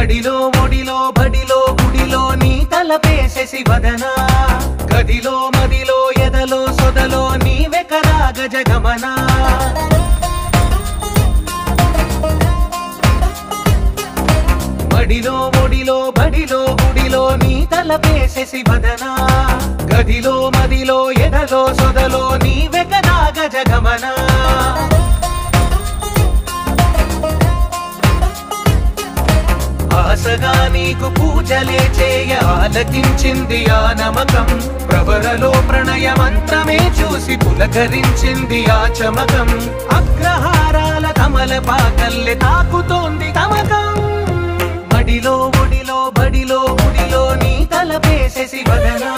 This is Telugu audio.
మడిలో ఒడిలో బడిలో గుడిలో నీ తలపేసేసి వదనా గదిలో మదిలో ఎదలో సొదలో నీవే కదా గజగమనా మడిలో ఒడిలో బడిలో గుడిలో నీ తలపేసేసి వదనా గదిలో మదిలో ఎదలో సొదలో నీవే కదా గజగమనా ఆశగా నీకు పూజలే చేయ ఆలకించింది ఆ నమకం ప్రవరలో ప్రణయ మంత్రమే చూసి పులకరించింది ఆ చమకం అగ్రహారాల కమల పాకల్లె తాకుతోంది తమకం మడిలో ఒడిలో బడిలో గుడిలో నీ తలపేసేసి వదనా